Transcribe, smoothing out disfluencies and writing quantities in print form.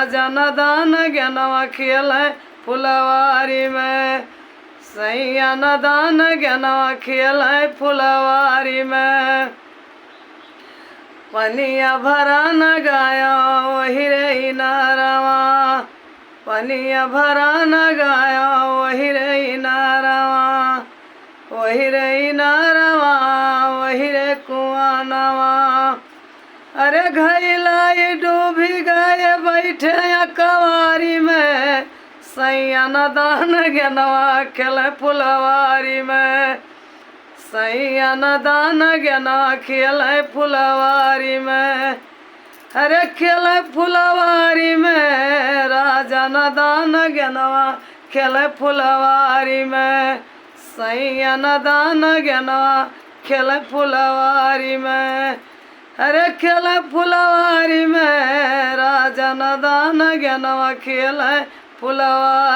राजा नदान ज्ञानवा खेल फुलवारी में। सैया नदान ज्ञानवा खेल फुलवारी में। पनिया भरा न गाया वही रे नारवा, पनिया भरा न गाया वही रे नारवा, वही रे नारवा वही रे कुआनवा। अरे घैलाई डूबी गए बैठे कवारी में। सैया नदान ज्ञानवा खेल फुलवारी में। सैया नदान ज्ञानवा खेल फुलवारी में। अरे खेल फुलवारी में। राजा नदान ज्ञानवा खेल फुलवारी में। सैया नदान ज्ञानवा खेल फुलवारी में। अरे खेल फुलवारी में। राजा नदान ज्ञानवा खेल फुलवारी।